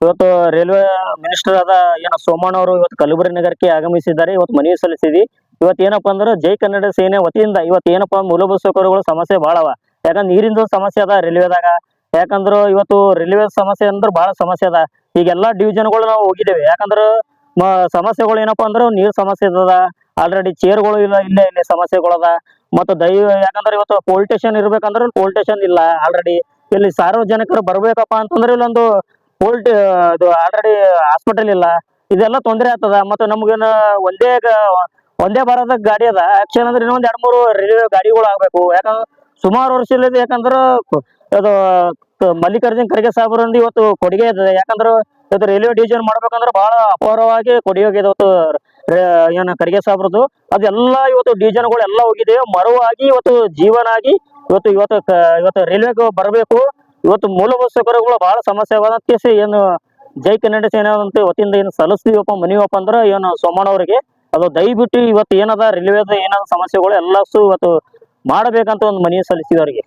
ಇವತ್ತು railway minister ಆದ ಸೋಮಣ್ಣ ಅವರು ಇವತ್ತು ಕಲಬುರಗಿ ನಗರಕ್ಕೆ ಆಗಮಿಸಿದ್ದಾರೆ. ಇವತ್ತು ಮನವಿ ಸಲ್ಲಿಸಿದ್ವಿ. ಇವತ್ತು ಏನಪ್ಪಾ ಅಂದ್ರೆ ಜೈ ಕನ್ನಡ ಸೇನೆ ವತಿಯಿಂದ ಇವತ್ತು ಏನಪ್ಪಾ ಮೂಲಭೂತ ಸೌಕರ್ಯಗಳು ಸಮಸ್ಯೆ ಭಾಳ ಅವ. ಯಾಕಂದ್ರೆ ನೀರಿಂದು ಸಮಸ್ಯೆ ಅದ ರೈಲ್ವೆದಾಗ. ಯಾಕಂದ್ರೆ ಇವತ್ತು ರೈಲ್ವೆ ಸಮಸ್ಯೆ ಅಂದ್ರೆ ಬಹಳ ಸಮಸ್ಯೆ ಅದ. ಈಗೆಲ್ಲಾ ಡಿವಿಷನ್ಗಳು ನಾವು ಹೋಗಿದ್ದೇವೆ. ಯಾಕಂದ್ರೆ ಸಮಸ್ಯೆಗಳು ಏನಪ್ಪಾ ಅಂದ್ರೆ ನೀರ್ ಸಮಸ್ಯೆ ಅದ. ಆಲ್ರೆಡಿ ಚೇರ್ಗಳು ಇಲ್ಲ, ಇಲ್ಲಿ ಸಮಸ್ಯೆಗಳದ. ಮತ್ತು ಯಾಕಂದ್ರೆ ಇವತ್ತು ಪೊಲೀಸ್ ಸ್ಟೇಷನ್ ಇರ್ಬೇಕಂದ್ರೆ ಪೊಲೀಸ್ ಸ್ಟೇಷನ್ ಇಲ್ಲ. ಆಲ್ರೆಡಿ ಇಲ್ಲಿ ಸಾರ್ವಜನಿಕರು ಬರ್ಬೇಕಪ್ಪ ಅಂತಂದ್ರೆ ಇಲ್ಲೊಂದು ಇದು ಆಲ್ರೆಡಿ ಹಾಸ್ಪಿಟಲ್ ಇಲ್ಲ. ಇದೆಲ್ಲ ತೊಂದರೆ ಆಗ್ತದ. ಮತ್ತು ನಮ್ಗೇನ ಒಂದೇ ಬರದ ಗಾಡಿ ಅದ. ಆಕ್ಷನ್ ಅಂದ್ರೆ ಇನ್ನೊಂದ್ 2-3 ರೈಲ್ವೆ ಗಾಡಿಗಳು ಆಗ್ಬೇಕು. ಯಾಕಂದ್ರೆ ಸುಮಾರು ವರ್ಷ ಇಲ್ಲ. ಯಾಕಂದ್ರೆ ಅದು ಮಲ್ಲಿಕಾರ್ಜುನ್ ಖರ್ಗೆ ಸಾಹೇಬರಿಂದ ಇವತ್ತು ಕೊಡುಗೆ ಇದೆ. ಯಾಕಂದ್ರೆ ಇವತ್ತು ರೈಲ್ವೆ ಡಿವಿಷನ್ ಮಾಡ್ಬೇಕಂದ್ರೆ ಬಹಳ ಅಪಾರವಾಗಿ ಕೊಡುಗೆ ಹೋಗಿದೆ ಇವತ್ತು ಖರ್ಗೆ ಸಾಹೇಬ್ರದ್ದು. ಅದೆಲ್ಲ ಇವತ್ತು ಡಿವಿಷನ್ಗಳು ಎಲ್ಲ ಹೋಗಿದೆ. ಮರುವಾಗಿ ಇವತ್ತು ಜೀವನ ಆಗಿ ಇವತ್ತು ರೈಲ್ವೆಗೆ ಬರಬೇಕು. ಇವತ್ತು ಮೂಲಭೂತ ಸೌಕರ್ಯಗಳು ಬಹಳ ಸಮಸ್ಯೆ ಆಗೋದಕ್ಕೆ ಏನು ಜೈ ಕನ್ನಡ ಸೇನೆ ಅಂತ ವತಿಯಿಂದ ಏನು ಸಲ್ಲಿಸ್ತೀವಪ್ಪ ಮನಿವಪ್ಪ ಅಂದ್ರೆ ಏನು ಸೋಮಣ್ಣ ಅವರಿಗೆ ಅದು ದಯವಿಟ್ಟು ಇವತ್ತು ಏನದ ರೈಲ್ವೆದ ಏನಾದ ಸಮಸ್ಯೆಗಳು ಎಲ್ಲಸು ಇವತ್ತು ಮಾಡಬೇಕಂತ ಒಂದು ಮನವಿ ಸಲ್ಲಿಸ್ತೀವಿ ಅವರಿಗೆ.